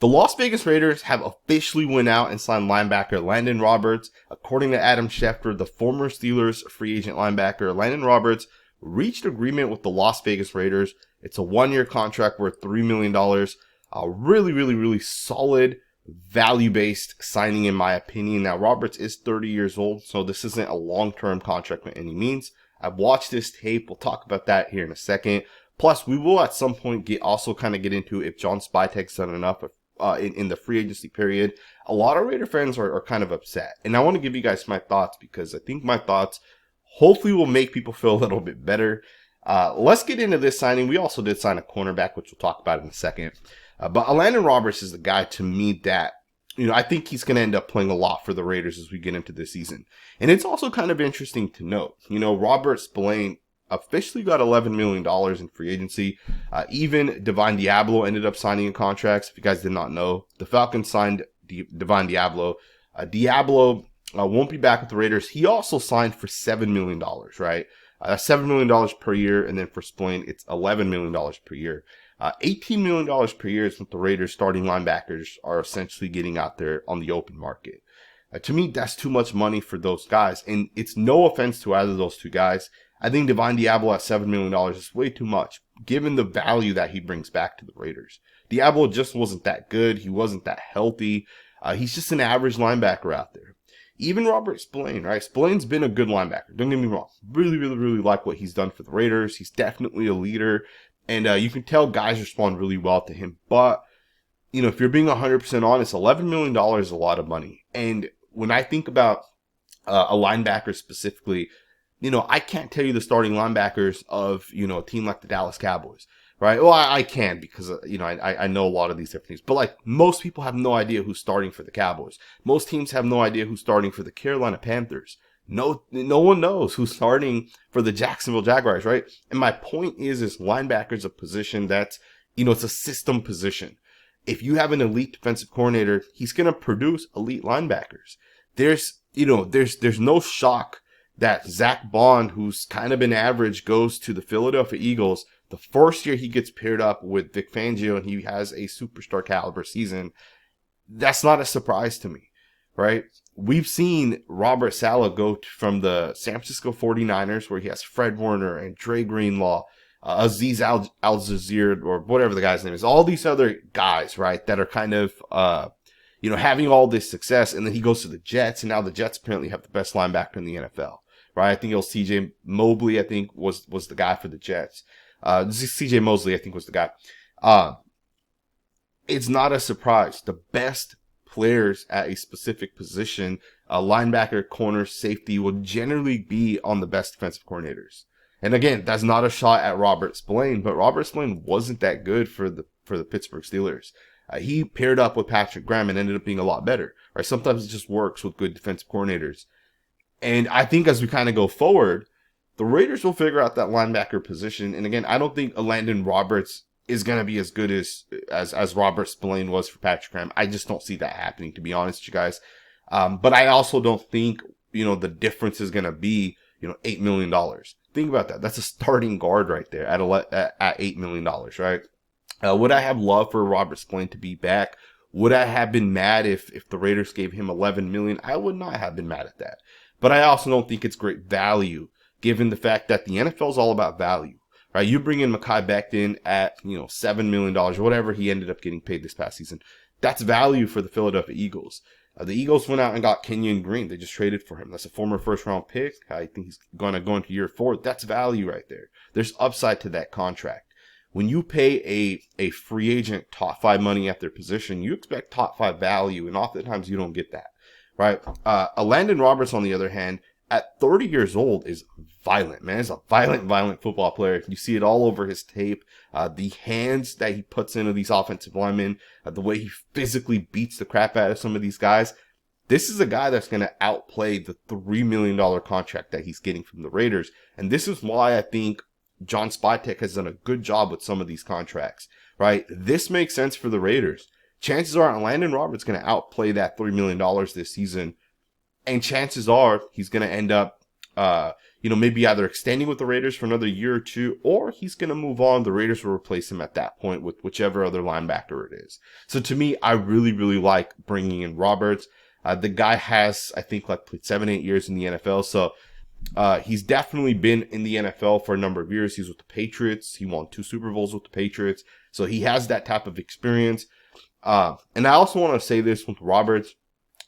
The Las Vegas Raiders have officially went out and signed linebacker Landon Roberts. According to Adam Schefter, the former Steelers free agent linebacker Landon Roberts reached agreement with the Las Vegas Raiders. It's a 1-year contract worth $3 million. A really solid value-based signing in my opinion. Now, Roberts is 30 years old, so this isn't a long-term contract by any means. I've watched this tape. We'll talk about that here in a second. Plus, we will at some point get into if John Spytek's done enough in the free agency period. A lot of Raider fans are kind of upset. And I want to give you guys my thoughts because I think my thoughts hopefully will make people feel a little bit better. Let's get into this signing. We also did sign a cornerback, which we'll talk about in a second. But Landon Roberts is the guy to me that, I think he's going to end up playing a lot for the Raiders as we get into this season. And it's also kind of interesting to note, Robert Spillane officially got $11 million in free agency. Even Divine Diablo ended up signing a contract. If you guys did not know, the Falcons signed Divine Diablo. Diablo won't be back with the Raiders. He also signed for $7 million, right? $7 million per year. And then for Spillane, it's $11 million per year. $18 million per year is what the Raiders starting linebackers are essentially getting out there on the open market. To me, that's too much money for those guys. And it's no offense to either of those two guys. I think Divine Diablo at $7 million is way too much, given the value that he brings back to the Raiders. Diablo just wasn't that good. He wasn't that healthy. He's just an average linebacker out there. Even Robert Spillane, right? Spillane's been a good linebacker. Don't get me wrong. Really like what he's done for the Raiders. He's definitely a leader. And you can tell guys respond really well to him. But, if you're being 100% honest, $11 million is a lot of money. And when I think about a linebacker specifically, I can't tell you the starting linebackers of, a team like the Dallas Cowboys, right? Well, I can because, I know a lot of these different teams. But, like, most people have no idea who's starting for the Cowboys. Most teams have no idea who's starting for the Carolina Panthers. No one knows who's starting for the Jacksonville Jaguars, right? And my point is linebacker's a position that's, it's a system position. If you have an elite defensive coordinator, he's going to produce elite linebackers. There's no shock that Zach Bond, who's kind of been average, goes to the Philadelphia Eagles. The first year he gets paired up with Vic Fangio and he has a superstar caliber season. That's not a surprise to me, right? We've seen Robert Saleh go from the San Francisco 49ers, where he has Fred Warner and Dre Greenlaw, Aziz Al-Jazir, or whatever the guy's name is. All these other guys, right, that are kind of, having all this success. And then he goes to the Jets, and now the Jets apparently have the best linebacker in the NFL, right? I think it was CJ Mobley, was the guy for the Jets. CJ Mosley, I think, was the guy. It's not a surprise. The best players at a specific position, linebacker, corner, safety, will generally be on the best defensive coordinators. And again, that's not a shot at Robert Spillane, but Robert Spillane wasn't that good for the Pittsburgh Steelers. He paired up with Patrick Graham and ended up being a lot better. Right? Sometimes it just works with good defensive coordinators. And I think as we kind of go forward, the Raiders will figure out that linebacker position. And again, I don't think Landon Roberts is going to be as good as Robert Spillane was for Patrick Graham. I just don't see that happening, to be honest with you guys. But I also don't think, the difference is going to be, $8 million. Think about that. That's a starting guard right there at $8 million, right? Would I have loved for Robert Spillane to be back? Would I have been mad if the Raiders gave him $11 million? I would not have been mad at that. But I also don't think it's great value, given the fact that the NFL is all about value. Right, you bring in Mekhi Becton at, $7 million or whatever he ended up getting paid this past season. That's value for the Philadelphia Eagles. The Eagles went out and got Kenyon Green. They just traded for him. That's a former first-round pick. I think he's going to go into year 4. That's value right there. There's upside to that contract. When you pay a free agent top 5 money at their position, you expect top 5 value, and oftentimes you don't get that. Right? Landon Roberts, on the other hand, at 30 years old, is violent, man. He's a violent football player. You see it all over his tape. The hands that he puts into these offensive linemen, the way he physically beats the crap out of some of these guys. This is a guy that's going to outplay the $3 million contract that he's getting from the Raiders. And this is why I think John Spytek has done a good job with some of these contracts, right? This makes sense for the Raiders. Chances are Landon Roberts going to outplay that $3 million this season. And chances are he's going to end up maybe either extending with the Raiders for another year or two, or he's going to move on. The Raiders will replace him at that point with whichever other linebacker it is. So to me, I really, really like bringing in Roberts. The guy has, I think, like played 7-8 years in the NFL. So he's definitely been in the NFL for a number of years. He's with the Patriots. He won 2 Super Bowls with the Patriots. So he has that type of experience. And I also want to say this with Roberts.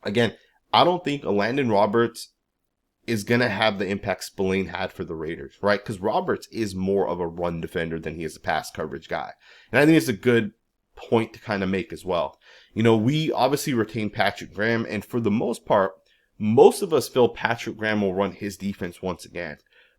Again, I don't think a Landon Roberts is going to have the impact Spillane had for the Raiders, right? Because Roberts is more of a run defender than he is a pass coverage guy. And I think it's a good point to kind of make as well. We obviously retain Patrick Graham, and for the most part, most of us feel Patrick Graham will run his defense once again.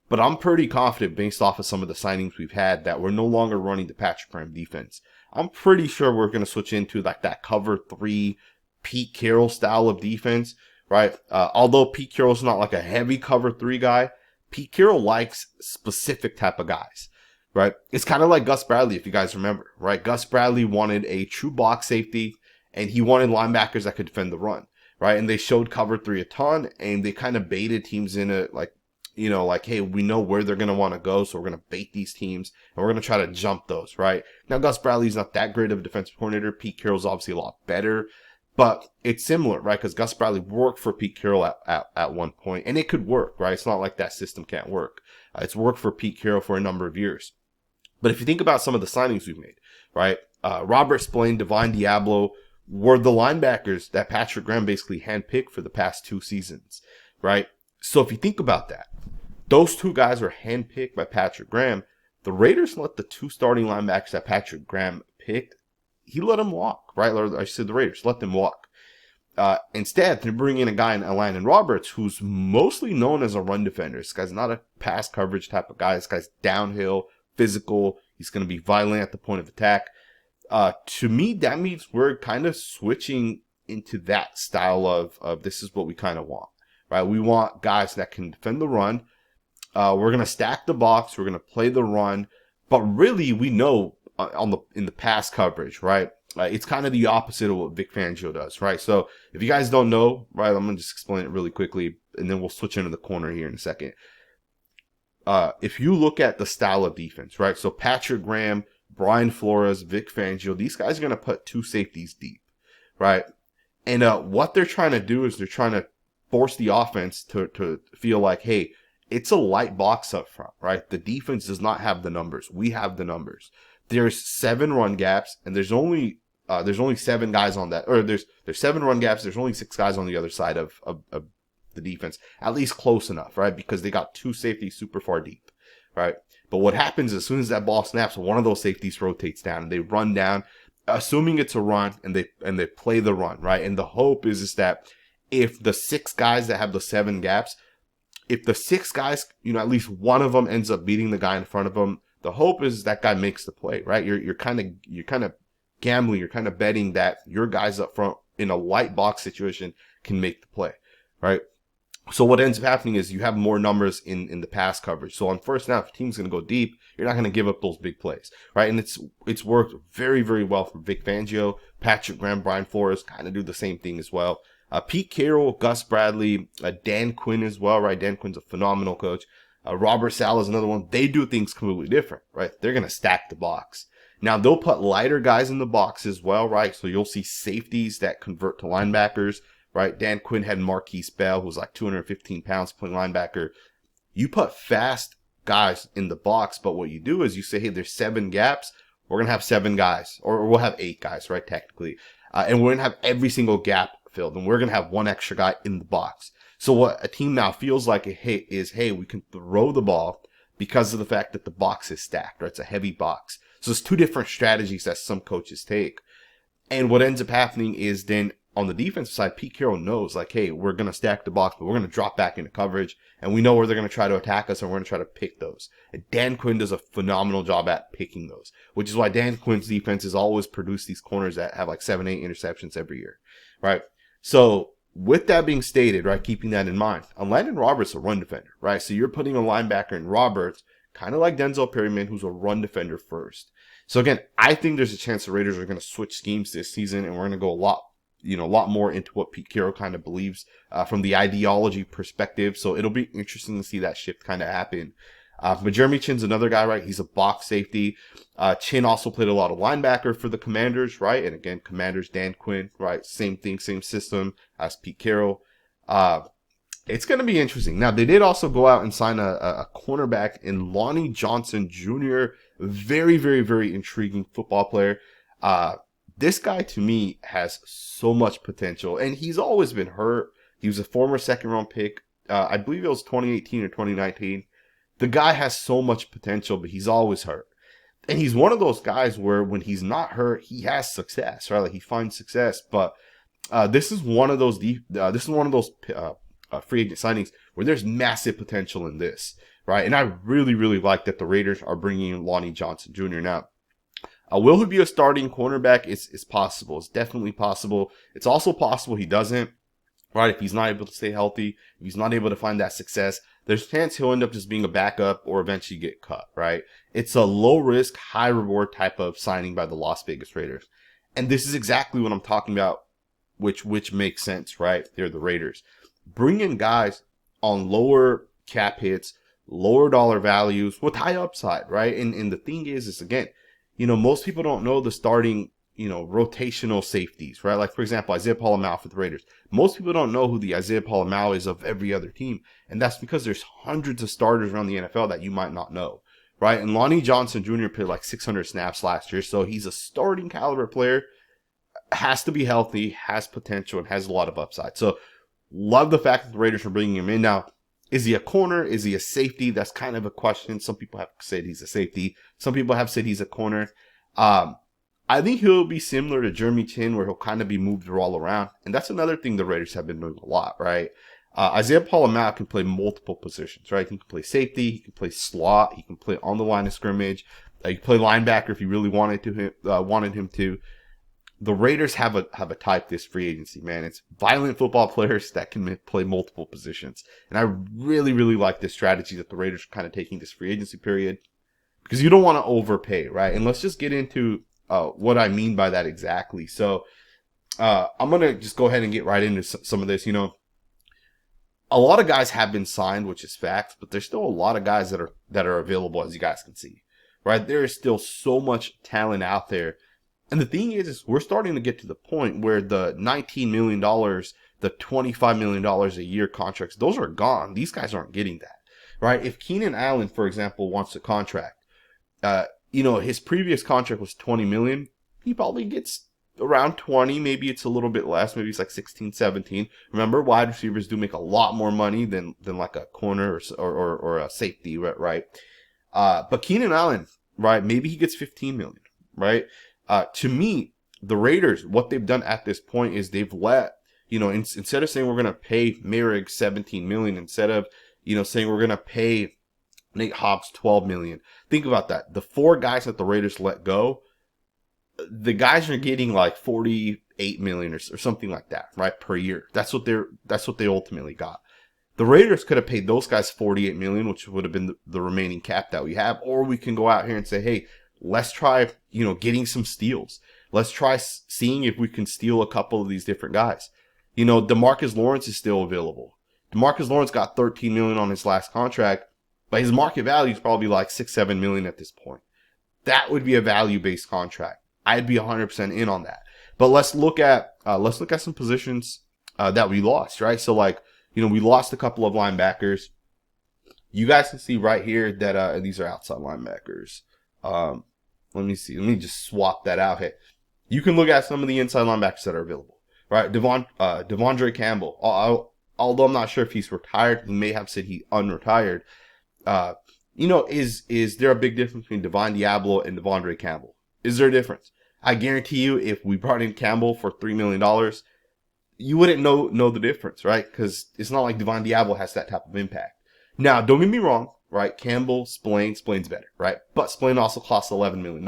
But I'm pretty confident based off of some of the signings we've had that we're no longer running the Patrick Graham defense. I'm pretty sure we're going to switch into like that cover 3 Pete Carroll style of defense, right? Although Pete Carroll's not like a heavy cover 3 guy, Pete Carroll likes specific type of guys, right? It's kind of like Gus Bradley, if you guys remember, right? Gus Bradley wanted a true box safety, and he wanted linebackers that could defend the run, right? And they showed cover 3 a ton, and they kind of baited teams in it, like, hey, we know where they're going to want to go, so we're going to bait these teams, and we're going to try to jump those, right? Now, Gus Bradley's not that great of a defensive coordinator. Pete Carroll's obviously a lot better, but it's similar, right? Because Gus Bradley worked for Pete Carroll at one point, and it could work, right? It's not like that system can't work. It's worked for Pete Carroll for a number of years. But if you think about some of the signings we've made, right? Robert Spillane, Divine Diablo were the linebackers that Patrick Graham basically handpicked for the past 2 seasons, right? So if you think about that, those 2 guys were handpicked by Patrick Graham. The Raiders let the 2 starting linebackers that Patrick Graham picked, he let them walk, right? Or I said the Raiders let them walk. Instead, they're bringing in a guy in Landon Roberts who's mostly known as a run defender. This guy's not a pass coverage type of guy. This guy's downhill, physical. He's going to be violent at the point of attack. To me, that means we're kind of switching into that style of this is what we kind of want, right? We want guys that can defend the run. We're going to stack the box. We're going to play the run. But really, we know in the pass coverage, right? It's kind of the opposite of what Vic Fangio does, right? So if you guys don't know, right, I'm going to just explain it really quickly, and then we'll switch into the corner here in a second. If you look at the style of defense, right? So Patrick Graham, Brian Flores, Vic Fangio, these guys are going to put 2 safeties deep, right? And what they're trying to do is they're trying to force the offense to feel like, hey, it's a light box up front, right? The defense does not have the numbers. We have the numbers. There's 7 run gaps, and there's only 7 guys on that, or there's 7 run gaps. There's only 6 guys on the other side of the defense, at least close enough, right? Because they got 2 safeties super far deep, right? But what happens as soon as that ball snaps, one of those safeties rotates down and they run down, assuming it's a run, and they play the run, right? And the hope is that if the 6 guys that have the 7 gaps, if the 6 guys, at least one of them ends up beating the guy in front of them, the hope is that guy makes the play, right? You're kind of gambling, you're kind of betting that your guys up front in a light box situation can make the play, right? So what ends up happening is you have more numbers in the pass coverage. So on first down, if your team's going to go deep, you're not going to give up those big plays, right? And it's worked very, very well for Vic Fangio. Patrick Graham, Brian Flores kind of do the same thing as well. Pete Carroll, Gus Bradley, Dan Quinn as well, right? Dan Quinn's a phenomenal coach. Robert Saleh is another one. They do things completely different, right? They're going to stack the box. Now, they'll put lighter guys in the box as well, right? So you'll see safeties that convert to linebackers, right? Dan Quinn had Marquise Bell, who's like 215 pounds playing linebacker. You put fast guys in the box, but what you do is you say, hey, there's 7 gaps. We're going to have 7 guys, or we'll have 8 guys, right, technically. And we're going to have every single gap filled, and we're going to have 1 extra guy in the box. So what a team now feels like is, hey, we can throw the ball because of the fact that the box is stacked, right? It's a heavy box. So it's 2 different strategies that some coaches take. And what ends up happening is then on the defensive side, Pete Carroll knows, like, hey, we're going to stack the box, but we're going to drop back into coverage, and we know where they're going to try to attack us, and we're going to try to pick those. And Dan Quinn does a phenomenal job at picking those, which is why Dan Quinn's defense has always produced these corners that have like 7-8 interceptions every year, right? So with that being stated, right, keeping that in mind, Landon Roberts is a run defender, right? So you're putting a linebacker in Roberts, kind of like Denzel Perryman, who's a run defender first. So again, I think there's a chance the Raiders are going to switch schemes this season, and we're going to go a lot a lot more into what Pete Carroll kind of believes from the ideology perspective. So it'll be interesting to see that shift kind of happen. But Jeremy Chinn's another guy, right? He's a box safety. Chinn also played a lot of linebacker for the Commanders, right? And again, Commanders, Dan Quinn, right? Same thing, same system as Pete Carroll. It's going to be interesting. Now, they did also go out and sign a cornerback in Lonnie Johnson Jr. Very, very, very intriguing football player. This guy, to me, has so much potential. And he's always been hurt. He was a former second-round pick. I believe it was 2018 or 2019. The guy has so much potential, but he's always hurt. And he's one of those guys where when he's not hurt, he has success, right? Like he finds success. But this is one of those free agent signings where there's massive potential in this, right? And I really, really like that the Raiders are bringing in Lonnie Johnson Jr. Now, will he be a starting cornerback? It's possible. It's definitely possible. It's also possible he doesn't, right? If he's not able to stay healthy, if he's not able to find that success, there's a chance he'll end up just being a backup or eventually get cut, right? It's a low risk, high reward type of signing by the Las Vegas Raiders. And this is exactly what I'm talking about, which makes sense, right? They're the Raiders. Bring in guys on lower cap hits, lower dollar values with high upside, right? And the thing is again, most people don't know the starting, rotational safeties, right? Like, for example, Isaiah Pola-Mao for the Raiders. Most people don't know who the Isaiah Pola-Mao is of every other team. And that's because there's hundreds of starters around the NFL that you might not know, right? And Lonnie Johnson Jr. played like 600 snaps last year. So he's a starting caliber player, has to be healthy, has potential, and has a lot of upside. So love the fact that the Raiders are bringing him in. Now, is he a corner? Is he a safety? That's kind of a question. Some people have said he's a safety. Some people have said he's a corner. I think he'll be similar to Jeremy Chinn, where he'll kind of be moved all around. And that's another thing the Raiders have been doing a lot, right? Isaiah Pola-Mao can play multiple positions, right? He can play safety. He can play slot. He can play on the line of scrimmage. He can play linebacker if you really wanted him to. The Raiders have a type this free agency, man. It's violent football players that can play multiple positions. And I really, really like this strategy that the Raiders are kind of taking this free agency period, because you don't want to overpay, right? And let's just get into what I mean by that exactly. So I'm going to just go ahead and get right into some of this. A lot of guys have been signed, which is fact, but there's still a lot of guys that are available, as you guys can see, right? There is still so much talent out there. And the thing is we're starting to get to the point where the $19 million, the $25 million a year contracts, those are gone. These guys aren't getting that, right? If Keenan Allen, for example, wants a contract, his previous contract was $20 million. He probably gets around 20. Maybe it's a little bit less. Maybe it's like 16, 17. Remember, wide receivers do make a lot more money than like a corner or a safety, right? But Keenan Allen, right? Maybe he gets 15 million, right? To me, the Raiders, what they've done at this point is they've let, instead of saying we're going to pay Merrick 17 million, instead of, saying we're going to pay Nate Hobbs 12 million. Think about that. The 4 guys that the Raiders let go, the guys are getting like 48 million or something like that, right? Per year. That's what they ultimately got. The Raiders could have paid those guys 48 million, which would have been the remaining cap that we have. Or we can go out here and say, hey, let's try, getting some steals. Let's try seeing if we can steal a couple of these different guys. DeMarcus Lawrence is still available. DeMarcus Lawrence got 13 million on his last contract, but his market value is probably like 6-7 million at this point. That would be a value-based contract. I'd be 100% in on that. But let's look at some positions that we lost, right? So we lost a couple of linebackers. You guys can see right here that these are outside linebackers. Let me see. Let me just swap that out here. You can look at some of the inside linebackers that are available, right? Devondre Campbell. Although I'm not sure if he's retired, he may have said he unretired. Is there a big difference between Devon Diablo and Devondre Campbell? Is there a difference? I guarantee you, if we brought in Campbell for $3 million, you wouldn't know the difference, right? Because it's not like Devon Diablo has that type of impact. Now, don't get me wrong, right? Campbell, Splain's better, right? But Splain also costs $11 million,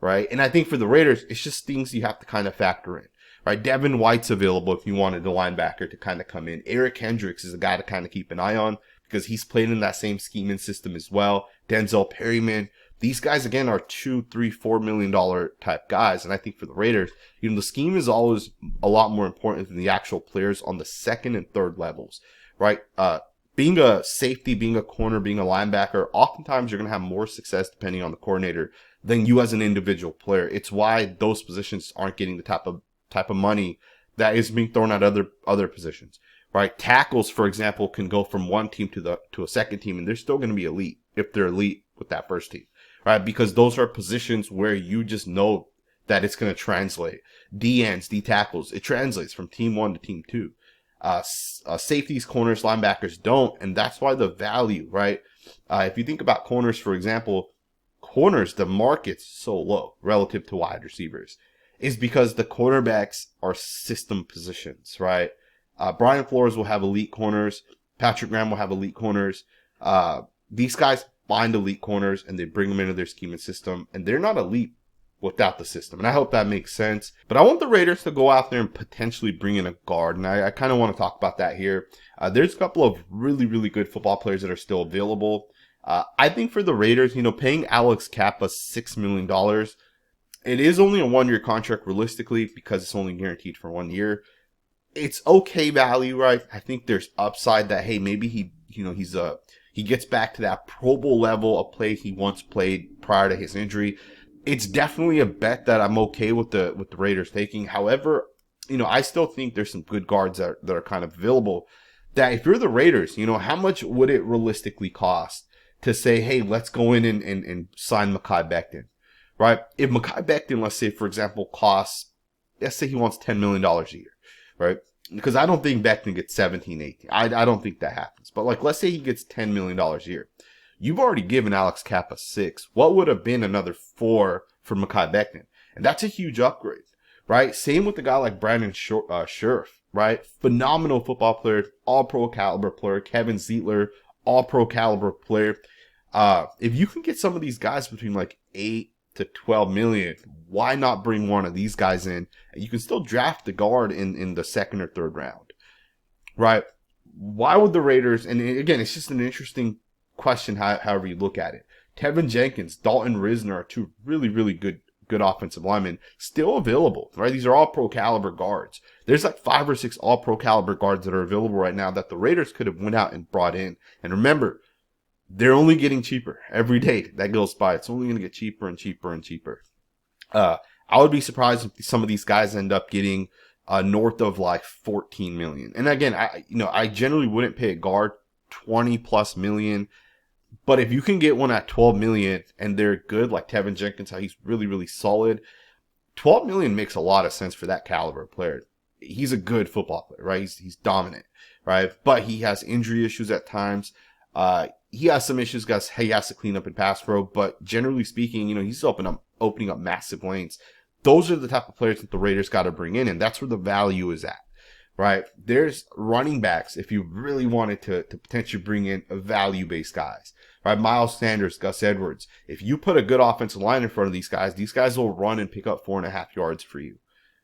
right? And I think for the Raiders, it's just things you have to kind of factor in, right? Devin White's available if you wanted a linebacker to kind of come in. Eric Hendricks is a guy to kind of keep an eye on because he's played in that same scheme and system as well. Denzel Perryman, These guys, again, are $2, $3, $4 million type guys. And I think for the Raiders, the scheme is always a lot more important than the actual players on the second and third levels, right? Being a safety, being a corner, being a linebacker, oftentimes you're going to have more success depending on the coordinator than you as an individual player. It's why those positions aren't getting the type of money that is being thrown at other positions, right? Tackles, for example, can go from one team to a second team, and they're still going to be elite if they're elite with that first team, right? Because those are positions where you just know that it's going to translate. D ends, D tackles, it translates from team 1 to team 2. Safeties, corners, linebackers don't, and that's why the value, right? If you think about corners, for example, corners, the market's so low relative to wide receivers is because the quarterbacks are system positions, right? Brian Flores will have elite corners. Patrick Graham will have elite corners. These guys find elite corners and they bring them into their scheme and system, and they're not elite without the system. And I hope that makes sense. But I want the Raiders to go out there and potentially bring in a guard. And I kind of want to talk about that here. There's a couple of really, really good football players that are still available. I think for the Raiders, paying Alex Kappa $6 million, it is only a 1-year contract realistically because it's only guaranteed for 1 year. It's okay value, right? I think there's upside that, hey, maybe he gets back to that Pro Bowl level of play he once played prior to his injury. It's definitely a bet that I'm okay with the Raiders taking. However, I still think there's some good guards that are kind of available. That if you're the Raiders, how much would it realistically cost to say, hey, let's go in and sign Mekhi Becton, right? If Mekhi Becton, let's say, for example, let's say he wants $10 million a year, right? Because I don't think Becton gets 17, 18. I don't think that happens. But let's say he gets $10 million a year. You've already given Alex Kappa $6. What would have been another $4 for Mekhi Becton? And that's a huge upgrade, right? Same with a guy like Brandon Scherff, right? Phenomenal football player, all-pro caliber player. Kevin Zeitler, all-pro caliber player. If you can get some of these guys between 8 to 12 million, why not bring one of these guys in? And you can still draft the guard in the second or third round, right? Why would the Raiders, and again, it's just an interesting question however you look at it. Tevin Jenkins, Dalton Risner are two really, really good offensive linemen still available, right? These are all pro caliber guards. There's 5 or 6 all pro caliber guards that are available right now that the Raiders could have went out and brought in. And remember, they're only getting cheaper every day that goes by. It's only going to get cheaper and cheaper and cheaper. I would be surprised if some of these guys end up getting north of 14 million. And again, I generally wouldn't pay a guard 20 plus million. But if you can get one at 12 million and they're good, like Tevin Jenkins, how he's really, really solid, 12 million makes a lot of sense for that caliber player. He's a good football player, right? He's dominant, right? But he has injury issues at times. He has some issues because he has to clean up in pass pro, but generally speaking, he's opening up massive lanes. Those are the type of players that the Raiders got to bring in, and that's where the value is at. Right? There's running backs if you really wanted to potentially bring in value-based guys. Right? Miles Sanders, Gus Edwards. If you put a good offensive line in front of these guys will run and pick up 4.5 yards for you.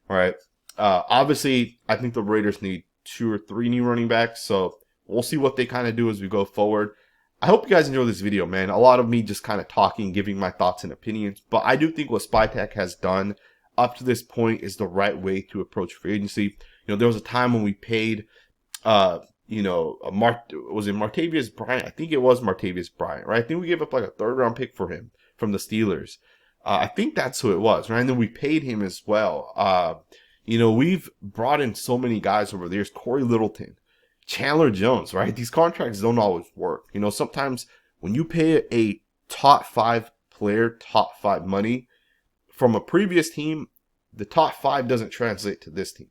All right? Obviously, I think the Raiders need 2 or 3 new running backs, so we'll see what they kind of do as we go forward. I hope you guys enjoy this video, man. A lot of me just kind of talking, giving my thoughts and opinions, but I do think what Spytek has done up to this point is the right way to approach free agency. There was a time when we paid, was it Martavius Bryant? I think it was Martavius Bryant, right? I think we gave up a 3rd round pick for him from the Steelers. I think that's who it was, right? And then we paid him as well. We've brought in so many guys over the years. Corey Littleton, Chandler Jones, right? These contracts don't always work. Sometimes when you pay a top 5 player, top 5 money from a previous team, the top 5 doesn't translate to this team.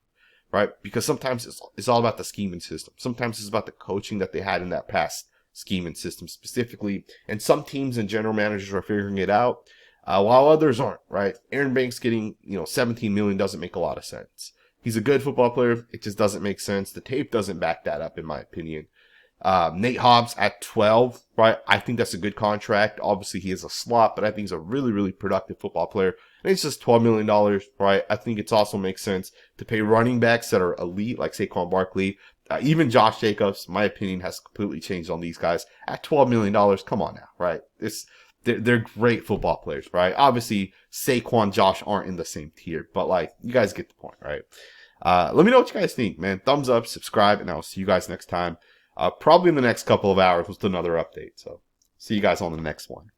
Right? Because sometimes it's all about the scheme and system. Sometimes it's about the coaching that they had in that past scheme and system specifically. And some teams and general managers are figuring it out, while others aren't, right? Aaron Banks getting, 17 million doesn't make a lot of sense. He's a good football player. It just doesn't make sense. The tape doesn't back that up, in my opinion. Nate Hobbs at 12, right? I think that's a good contract. Obviously, he is a slot, but I think he's a really, really productive football player. And it's just $12 million, right? I think it also makes sense to pay running backs that are elite, like Saquon Barkley. Even Josh Jacobs, my opinion has completely changed on these guys. At $12 million, come on now, right? they're great football players, right? Obviously, Saquon, Josh aren't in the same tier, but like you guys get the point, right? Let me know what you guys think, man. Thumbs up, subscribe, and I'll see you guys next time. Probably in the next couple of hours with another update. So see you guys on the next one.